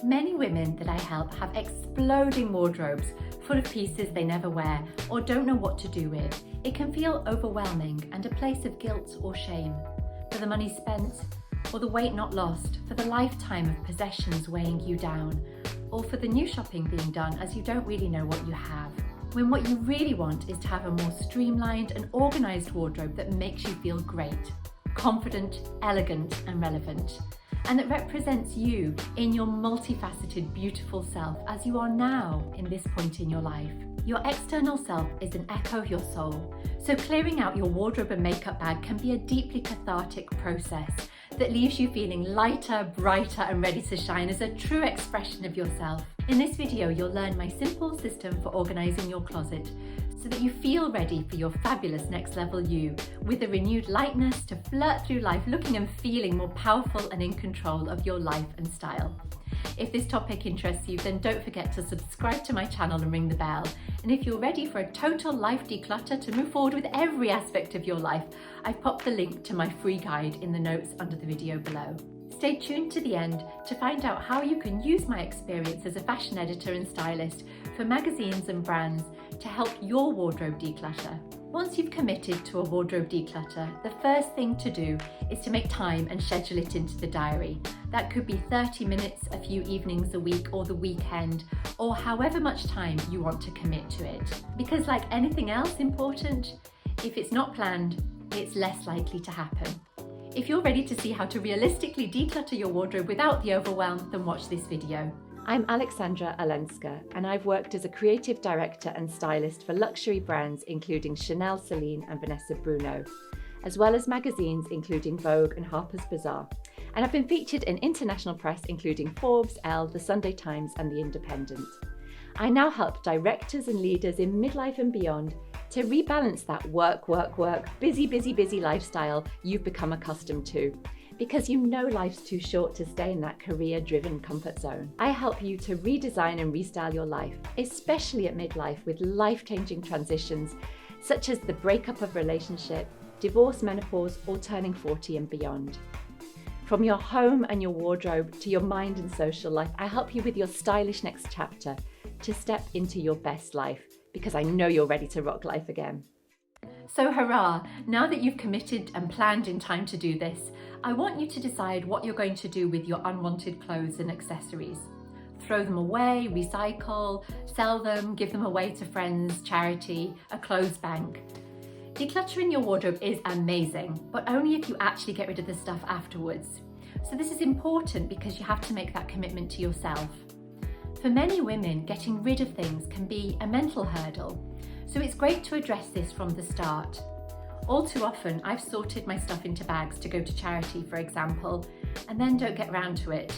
Many women that I help have exploding wardrobes full of pieces they never wear or don't know what to do with. It can feel overwhelming and a place of guilt or shame for the money spent, or the weight not lost, for the lifetime of possessions weighing you down, or for the new shopping being done as you don't really know what you have. When what you really want is to have a more streamlined and organised wardrobe that makes you feel great, confident, elegant and relevant, and that represents you in your multifaceted, beautiful self as you are now in this point in your life. Your external self is an echo of your soul, so clearing out your wardrobe and makeup bag can be a deeply cathartic process that leaves you feeling lighter, brighter and ready to shine as a true expression of yourself. In this video, you'll learn my simple system for organising your closet so that you feel ready for your fabulous next level you, with a renewed lightness to flirt through life looking and feeling more powerful and in control of your life and style. If this topic interests you, then don't forget to subscribe to my channel and ring the bell. And if you're ready for a total life declutter to move forward with every aspect of your life, I've popped the link to my free guide in the notes under the video below. Stay tuned to the end to find out how you can use my experience as a fashion editor and stylist for magazines and brands to help your wardrobe declutter. Once you've committed to a wardrobe declutter, the first thing to do is to make time and schedule it into the diary. That could be 30 minutes, a few evenings a week or the weekend, or however much time you want to commit to it. Because like anything else important, if it's not planned, it's less likely to happen. If you're ready to see how to realistically declutter your wardrobe without the overwhelm, then watch this video. I'm Aleksandra Olenska, and I've worked as a creative director and stylist for luxury brands including Chanel, Celine and Vanessa Bruno, as well as magazines including Vogue and Harper's Bazaar. And I've been featured in international press including Forbes, Elle, The Sunday Times and The Independent. I now help directors and leaders in midlife and beyond to rebalance that work, busy lifestyle you've become accustomed to, because you know life's too short to stay in that career-driven comfort zone. I help you to redesign and restyle your life, especially at midlife with life-changing transitions such as the breakup of relationship, divorce, menopause, or turning 40 and beyond. From your home and your wardrobe to your mind and social life, I help you with your stylish next chapter to step into your best life, because I know you're ready to rock life again. So hurrah! Now that you've committed and planned in time to do this, I want you to decide what you're going to do with your unwanted clothes and accessories. Throw them away, recycle, sell them, give them away to friends, charity, a clothes bank. Decluttering your wardrobe is amazing, but only if you actually get rid of the stuff afterwards. So this is important because you have to make that commitment to yourself. For many women, getting rid of things can be a mental hurdle, so it's great to address this from the start. All too often, I've sorted my stuff into bags to go to charity, for example, and then don't get round to it.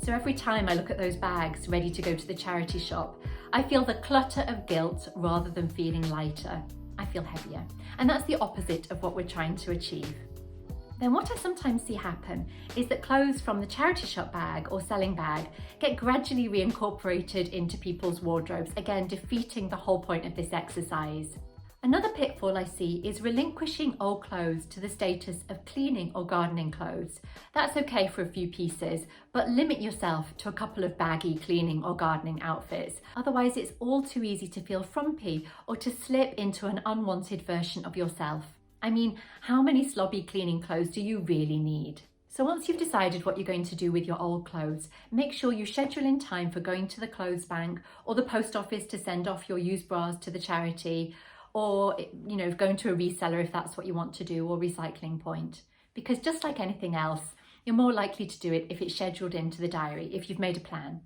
So every time I look at those bags ready to go to the charity shop, I feel the clutter of guilt rather than feeling lighter. I feel heavier, and that's the opposite of what we're trying to achieve. Then what I sometimes see happen is that clothes from the charity shop bag or selling bag get gradually reincorporated into people's wardrobes, again defeating the whole point of this exercise. Another pitfall I see is relinquishing old clothes to the status of cleaning or gardening clothes. That's okay for a few pieces, but limit yourself to a couple of baggy cleaning or gardening outfits. Otherwise, it's all too easy to feel frumpy or to slip into an unwanted version of yourself. I mean, how many slobby cleaning clothes do you really need? So once you've decided what you're going to do with your old clothes, make sure you schedule in time for going to the clothes bank or the post office to send off your used bras to the charity, or going to a reseller if that's what you want to do, or recycling point. Because just like anything else, you're more likely to do it if it's scheduled into the diary, if you've made a plan.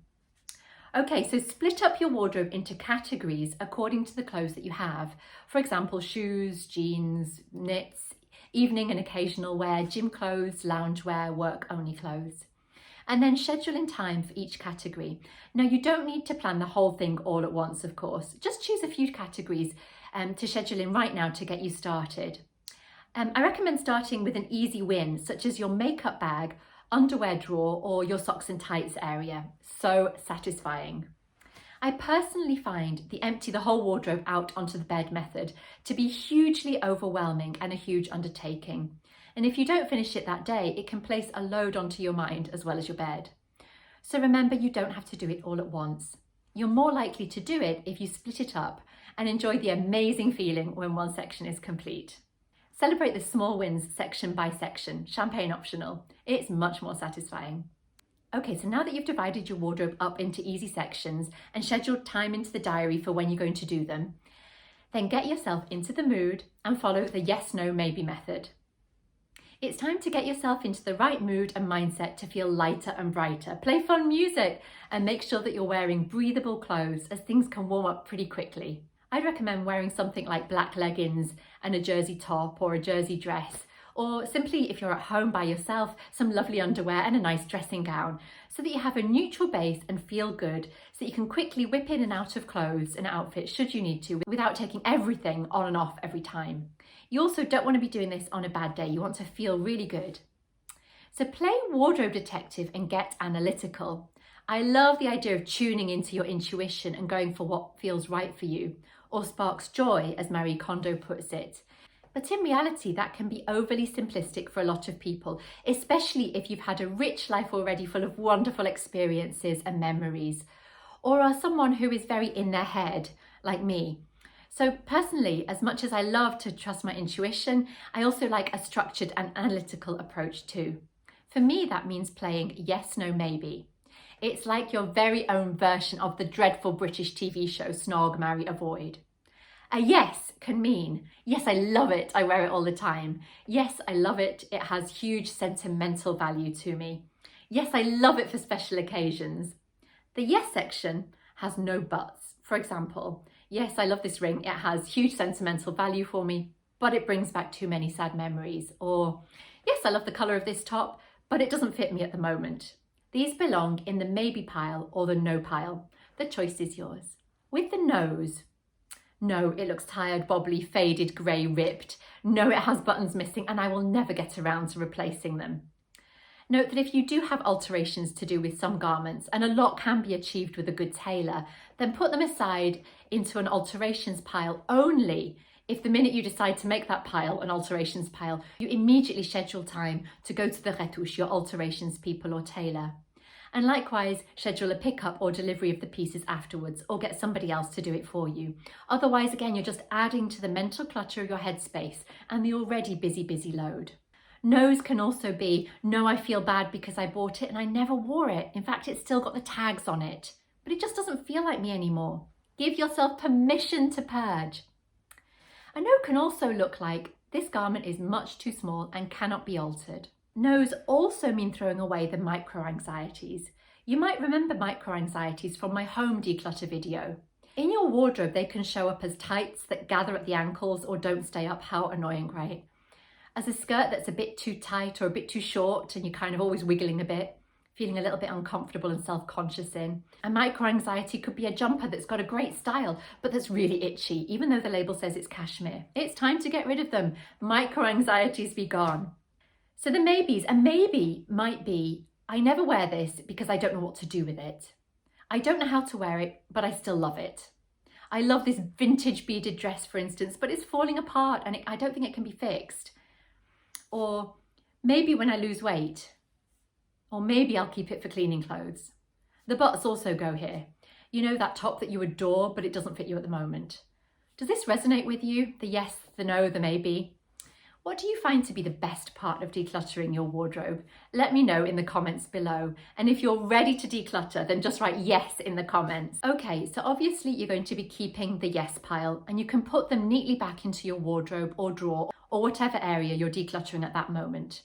Okay, so split up your wardrobe into categories according to the clothes that you have. For example, shoes, jeans, knits, evening and occasional wear, gym clothes, loungewear, work-only clothes. And then schedule in time for each category. Now, you don't need to plan the whole thing all at once, of course. Just choose a few categories to schedule in right now to get you started. I recommend starting with an easy win, such as your makeup bag, underwear drawer, or your socks and tights area. So satisfying. I personally find the empty the whole wardrobe out onto the bed method to be hugely overwhelming and a huge undertaking. And if you don't finish it that day, it can place a load onto your mind as well as your bed. So remember, you don't have to do it all at once. You're more likely to do it if you split it up and enjoy the amazing feeling when one section is complete. Celebrate the small wins section by section, champagne optional. It's much more satisfying. Okay, so now that you've divided your wardrobe up into easy sections and scheduled time into the diary for when you're going to do them, then get yourself into the mood and follow the yes, no, maybe method. It's time to get yourself into the right mood and mindset to feel lighter and brighter. Play fun music and make sure that you're wearing breathable clothes, as things can warm up pretty quickly. I'd recommend wearing something like black leggings and a jersey top or a jersey dress, or simply, if you're at home by yourself, some lovely underwear and a nice dressing gown, so that you have a neutral base and feel good, so that you can quickly whip in and out of clothes and outfits should you need to, without taking everything on and off every time. You also don't want to be doing this on a bad day. You want to feel really good. So play wardrobe detective and get analytical. I love the idea of tuning into your intuition and going for what feels right for you, or sparks joy, as Marie Kondo puts it. But in reality, that can be overly simplistic for a lot of people, especially if you've had a rich life already full of wonderful experiences and memories, or are someone who is very in their head, like me. So personally, as much as I love to trust my intuition, I also like a structured and analytical approach too. For me, that means playing yes, no, maybe. It's like your very own version of the dreadful British TV show Snog, Marry, Avoid. A yes can mean, yes, I love it, I wear it all the time. Yes, I love it, it has huge sentimental value to me. Yes, I love it for special occasions. The yes section has no buts. For example, yes, I love this ring, it has huge sentimental value for me, but it brings back too many sad memories. Or, yes, I love the colour of this top, but it doesn't fit me at the moment. These belong in the maybe pile or the no pile. The choice is yours. With the no's, no, it looks tired, bobbly, faded, grey, ripped. No, it has buttons missing and I will never get around to replacing them. Note that if you do have alterations to do with some garments, and a lot can be achieved with a good tailor, then put them aside into an alterations pile only if the minute you decide to make that pile an alterations pile, you immediately schedule time to go to the retouche, your alterations people or tailor. And likewise, schedule a pickup or delivery of the pieces afterwards, or get somebody else to do it for you. Otherwise, again, you're just adding to the mental clutter of your headspace and the already busy load. No's can also be, no, I feel bad because I bought it and I never wore it. In fact, it's still got the tags on it, but it just doesn't feel like me anymore. Give yourself permission to purge. A no can also look like, this garment is much too small and cannot be altered. No's also mean throwing away the micro-anxieties. You might remember micro-anxieties from my home declutter video. In your wardrobe, they can show up as tights that gather at the ankles or don't stay up. How annoying, right? As a skirt that's a bit too tight or a bit too short and you're kind of always wiggling a bit, feeling a little bit uncomfortable and self-conscious in. A micro-anxiety could be a jumper that's got a great style, but that's really itchy, even though the label says it's cashmere. It's time to get rid of them. Micro-anxieties be gone. So the maybes, a maybe might be, I never wear this because I don't know what to do with it. I don't know how to wear it, but I still love it. I love this vintage beaded dress, for instance, but it's falling apart and I don't think it can be fixed. Or maybe when I lose weight, or maybe I'll keep it for cleaning clothes. The buts also go here. You know, that top that you adore, but it doesn't fit you at the moment. Does this resonate with you? The yes, the no, the maybe? What do you find to be the best part of decluttering your wardrobe? Let me know in the comments below. And if you're ready to declutter, then just write yes in the comments. Okay, so obviously you're going to be keeping the yes pile, and you can put them neatly back into your wardrobe or drawer or whatever area you're decluttering at that moment.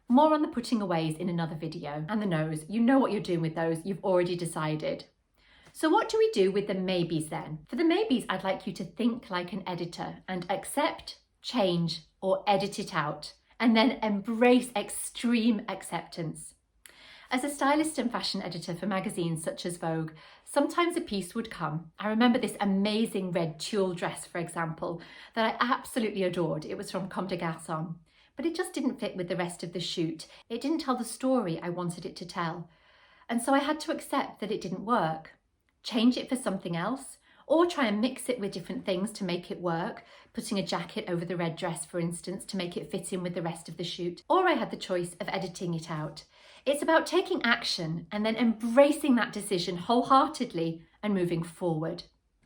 More on the putting aways in another video. And the no's, you know what you're doing with those, you've already decided. So what do we do with the maybes then? For the maybes, I'd like you to think like an editor and accept, change, or edit it out, and then embrace extreme acceptance. As a stylist and fashion editor for magazines such as Vogue, sometimes a piece would come. I remember this amazing red tulle dress, for example, that I absolutely adored. It was from Comme des Garçons, but it just didn't fit with the rest of the shoot. It didn't tell the story I wanted it to tell. And so I had to accept that it didn't work, change it for something else, or try and mix it with different things to make it work, putting a jacket over the red dress, for instance, to make it fit in with the rest of the shoot. Or I had the choice of editing it out. It's about taking action and then embracing that decision wholeheartedly and moving forward.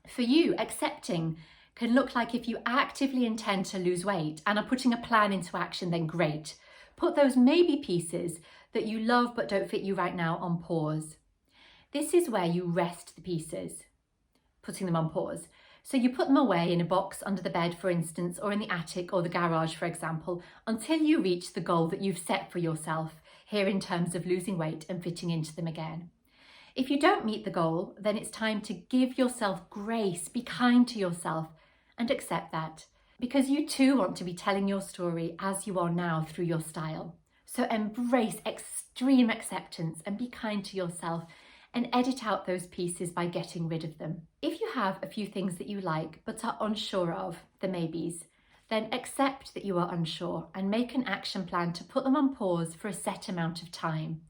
For you, accepting can look like if you actively intend to lose weight and are putting a plan into action, then great. Put those maybe pieces that you love but don't fit you right now on pause. This is where you rest the pieces, putting them on pause. So you put them away in a box under the bed, for instance, or in the attic or the garage, for example, until you reach the goal that you've set for yourself here in terms of losing weight and fitting into them again. If you don't meet the goal, then it's time to give yourself grace, be kind to yourself and accept that, because you too want to be telling your story as you are now through your style. So embrace extreme acceptance and be kind to yourself and edit out those pieces by getting rid of them. If you have a few things that you like but are unsure of, the maybes, then accept that you are unsure and make an action plan to put them on pause for a set amount of time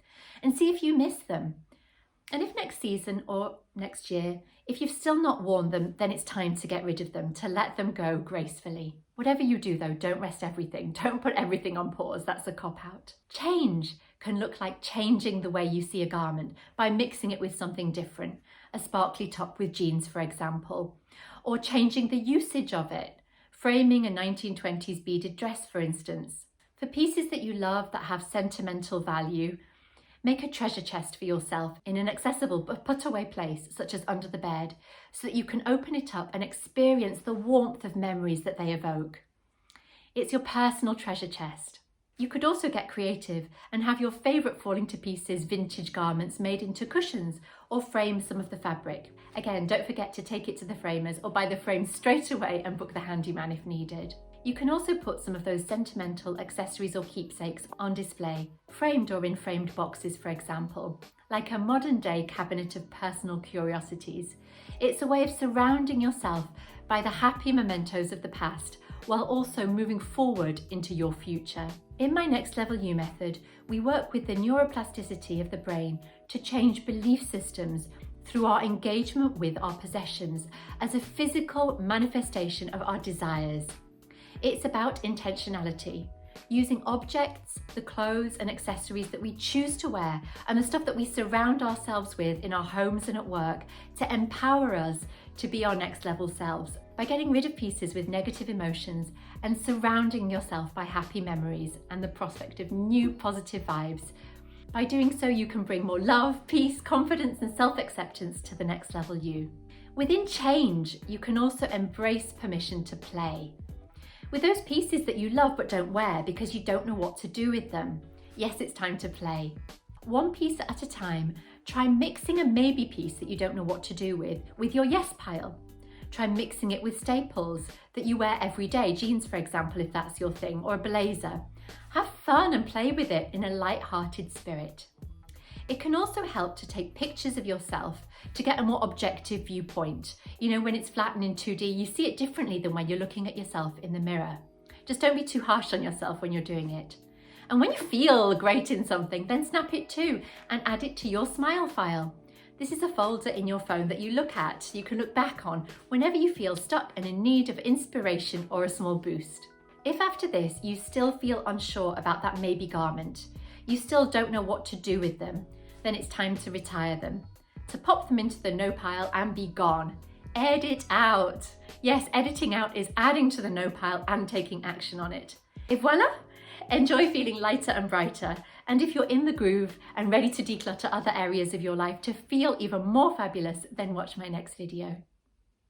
and see if you miss them. And if next season or next year, if you've still not worn them, then it's time to get rid of them, to let them go gracefully. Whatever you do though, don't rest everything. Don't put everything on pause. That's a cop-out. Change can look like changing the way you see a garment by mixing it with something different. A sparkly top with jeans, for example, or changing the usage of it. Framing a 1920s beaded dress, for instance. For pieces that you love that have sentimental value, make a treasure chest for yourself in an accessible but put away place, such as under the bed, so that you can open it up and experience the warmth of memories that they evoke. It's your personal treasure chest. You could also get creative and have your favourite falling to pieces vintage garments made into cushions or frame some of the fabric. Again, don't forget to take it to the framers or buy the frame straight away and book the handyman if needed. You can also put some of those sentimental accessories or keepsakes on display, framed or in framed boxes, for example, like a modern day cabinet of personal curiosities. It's a way of surrounding yourself by the happy mementos of the past while also moving forward into your future. In my Next Level You method, we work with the neuroplasticity of the brain to change belief systems through our engagement with our possessions as a physical manifestation of our desires. It's about intentionality, using objects, the clothes and accessories that we choose to wear and the stuff that we surround ourselves with in our homes and at work to empower us to be our next level selves by getting rid of pieces with negative emotions and surrounding yourself by happy memories and the prospect of new positive vibes. By doing so, you can bring more love, peace, confidence and self-acceptance to the next level you. Within change, you can also embrace permission to play. With those pieces that you love but don't wear because you don't know what to do with them, yes, it's time to play. One piece at a time, try mixing a maybe piece that you don't know what to do with your yes pile. Try mixing it with staples that you wear every day, jeans for example, if that's your thing, or a blazer. Have fun and play with it in a light-hearted spirit. It can also help to take pictures of yourself to get a more objective viewpoint. You know, when it's flattened in 2D, you see it differently than when you're looking at yourself in the mirror. Just don't be too harsh on yourself when you're doing it. And when you feel great in something, then snap it too and add it to your smile file. This is a folder in your phone that you look at, you can look back on whenever you feel stuck and in need of inspiration or a small boost. If after this you still feel unsure about that maybe garment, you still don't know what to do with them, then it's time to retire them, to pop them into the no pile and be gone. Edit out. Yes, editing out is adding to the no pile and taking action on it. Et voila! Enjoy feeling lighter and brighter. And if you're in the groove and ready to declutter other areas of your life to feel even more fabulous, then watch my next video.